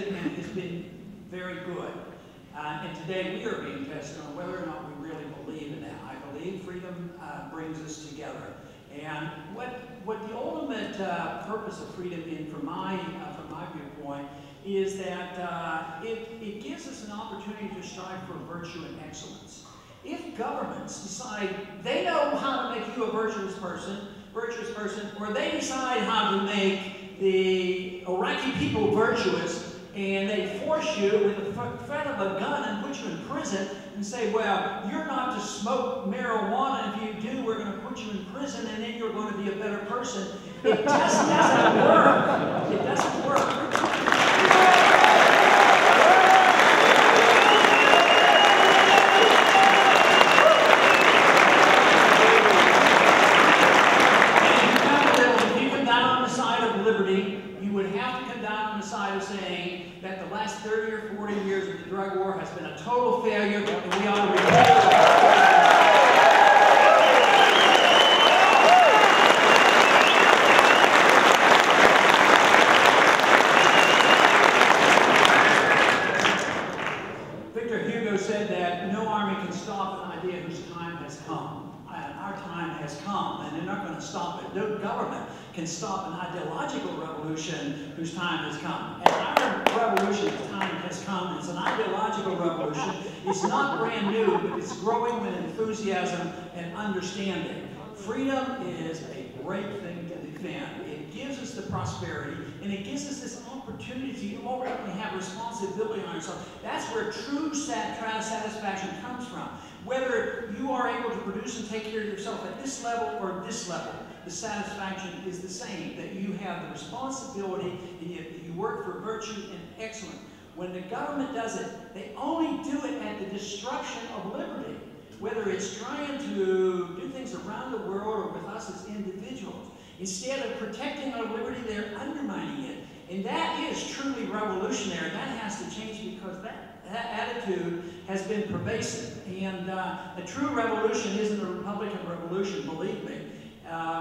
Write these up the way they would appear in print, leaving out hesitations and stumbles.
tested and has been very good. And today we are being tested on whether or not we really believe in that. I believe freedom brings us together. And what the ultimate purpose of freedom is, from my viewpoint, is that it gives us an opportunity to strive for virtue and excellence. If governments decide they know how to make you a virtuous person, or they decide how to make the Iraqi people virtuous, and they force you with the threat of a gun and put you in prison and say, well, you're not to smoke marijuana. If you do, we're going to put you in prison and then you're going to be a better person. It just doesn't work. It doesn't work. Saying that the last 30 or 40 years of the drug war has been a total failure, and we ought to repeal it. Victor Hugo said that no army can stop an idea whose time has come. Our time has come, and they're not going to stop it. No government can stop an ideological revolution whose time has come. And our revolution's time has come. It's an ideological revolution. It's not brand new, but it's growing with enthusiasm and understanding. Freedom is a great thing to defend. It gives us the prosperity, and it gives us this opportunity to already have responsibility on ourselves. That's where true satisfaction comes from. Whether you are able to produce and take care of yourself at this level or this level, the satisfaction is the same, that you have the responsibility and you work for virtue and excellence. When the government does it, they only do it at the destruction of liberty, whether it's trying to do things around the world or with us as individuals. Instead of protecting our liberty, they're undermining it. And that is truly revolutionary. That has to change, because that attitude has been pervasive. And a true revolution isn't a Republican revolution, believe me.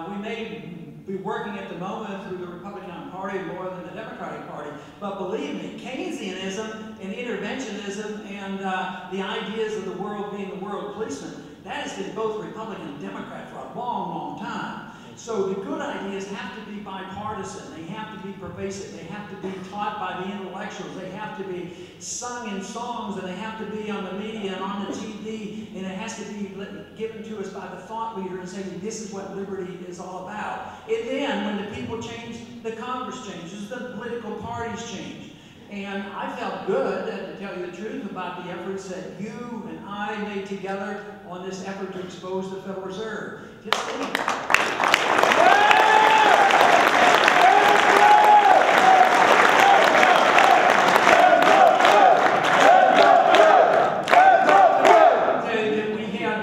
We may be working at the moment through the Republican Party more than the Democratic Party, but believe me, Keynesianism and interventionism and the ideas of the world being the world policeman, that has been both Republican and Democrat for a long, long time. So the good ideas have to be bipartisan, they have to be pervasive, they have to be taught by the intellectuals, they have to be sung in songs, and they have to be on the media and on the TV, and it has to be given to us by the thought leader and saying, this is what liberty is all about. And then, when the people change, the Congress changes, the political parties change. And I felt good, to tell you the truth, about the efforts that you and I made together on this effort to expose the Federal Reserve. Just think. We had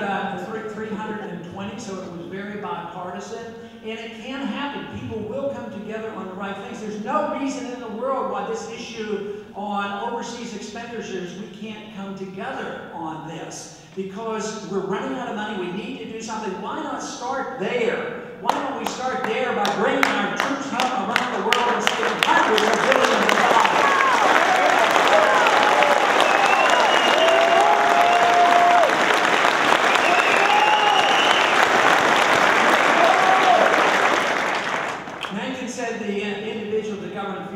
320, so it was very bipartisan. And it can happen. People will come together on the right things. There's no reason in the world why this issue on overseas expenditures, we can't come together on this. Because we're running out of money, we need to do something. Why not start there? Why don't we start there by bringing our troops home around the world and saving hundreds of billions of dollars?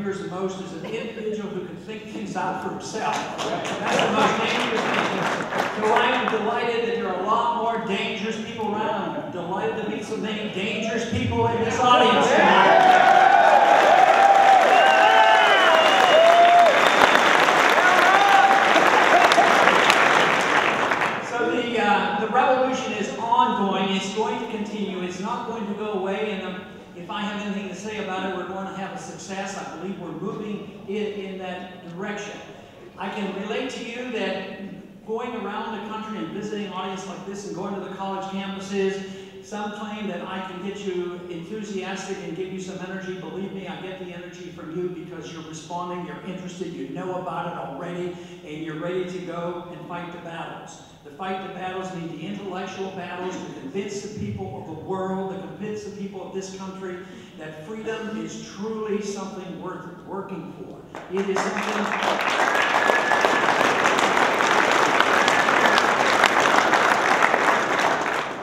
The most is an individual who can think things out for himself. That's the most dangerous thing. So I am delighted that there are a lot more dangerous people around. I'm delighted to meet so many dangerous people in this audience tonight. So the revolution is ongoing. It's going to continue. It's not going to go away. And if I have anything to say about it, we're going to have a success. I believe we're moving in that direction. I can relate to you that going around the country and visiting an audience like this and going to the college campuses, Some claim that I can get you enthusiastic and give you some energy. Believe me, I get the energy from you because you're responding, you're interested, you know about it already, and you're ready to go and fight the battles. To fight the battles mean the intellectual battles to convince the people of the world, to convince the people of this country that freedom is truly something worth working for. It is something...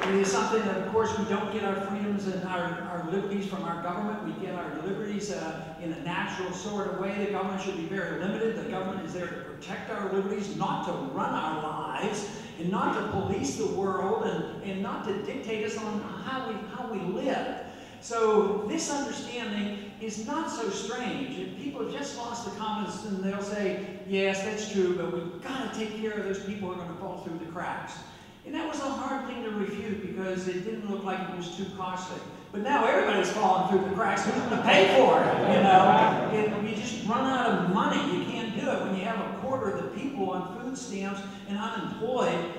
It is something that, of course, we don't get our freedoms and our liberties from our government. We get our liberties in a natural sort of way. The government should be very limited. The government is there to protect our liberties, not to run our lives, and not to police the world, and not to dictate us on how we live. So this understanding is not so strange. If people have just lost the confidence, and they'll say, yes, that's true, but we've got to take care of those people who are going to fall through the cracks. And that was a hard thing to refute because it didn't look like it was too costly. But now everybody's falling through the cracks. Who's going to pay for it? You know, you just run out of money. You can't do it when you have a quarter of the people on food stamps and unemployed.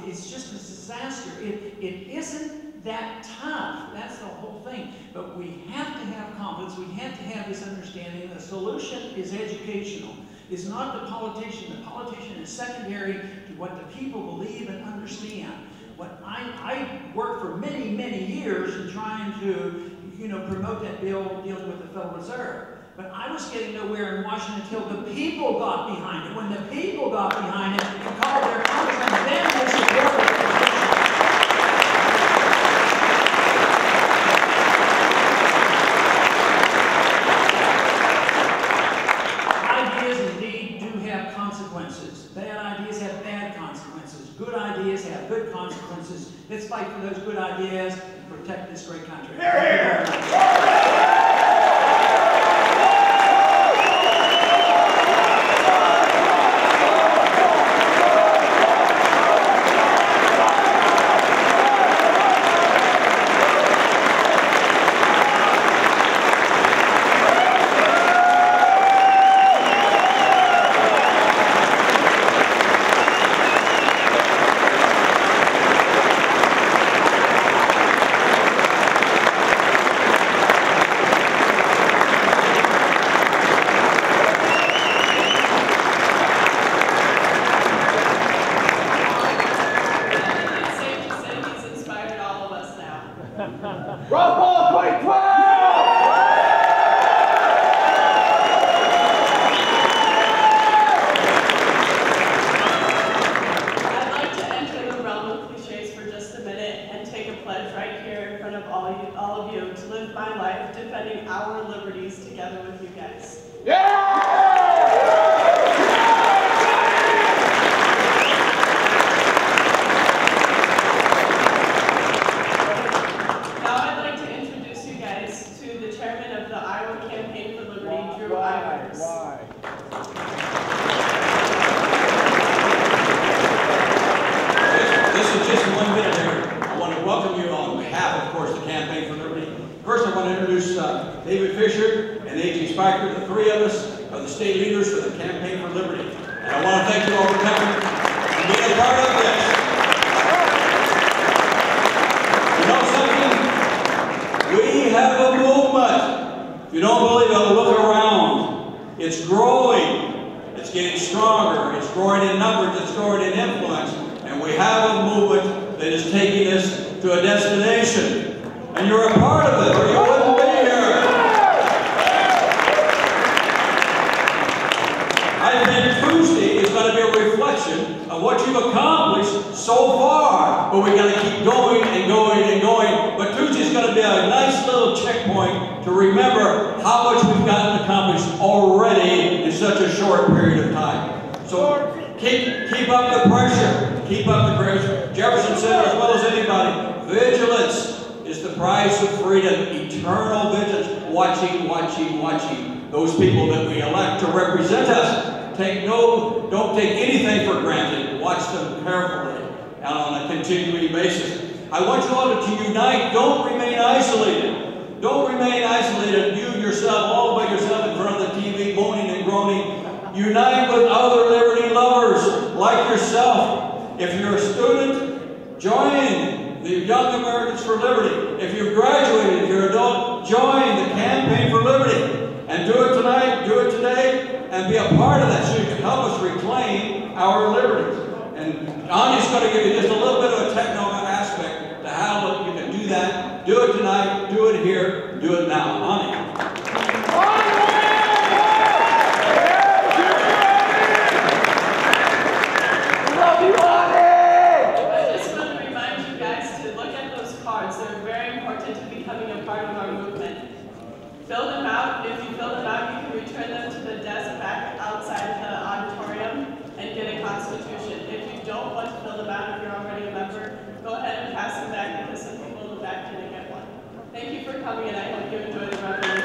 It's just a disaster. It isn't that tough. That's the whole thing. But we have to have confidence. We have to have this understanding. The solution is educational. It's not the politician. The politician is secondary to what the people believe and understand. What I worked for many, many years in trying to, promote that bill dealing with the Federal Reserve. But I was getting nowhere in Washington until the people got behind it. When the people got behind it and called their congressmen, then they supported it. Bad ideas have bad consequences. Good ideas have good consequences. Let's fight for those good ideas and protect this great country. Hear, hear. Those people that we elect to represent us don't take anything for granted. Watch them carefully and on a continuing basis. I want you all to unite. Don't remain isolated. Don't remain isolated. You yourself, all by yourself in front of the TV, moaning and groaning. Unite with other liberty lovers like yourself. If you're a student, join the Young Americans for Liberty. If you've graduated, if you're an adult, join the Campaign for Liberty. And do it tonight, do it today, and be a part of that so you can help us reclaim our liberties. And Ani's going to give you just a little bit of a technical aspect to how you can do that. Do it tonight, do it here, do it now. Ani. Fill them out. If you fill them out, you can return them to the desk back outside the auditorium and get a constitution. If you don't want to fill them out, if you're already a member, go ahead and pass them back because some people in the back didn't get one. Thank you for coming, and I hope you enjoy the revelation.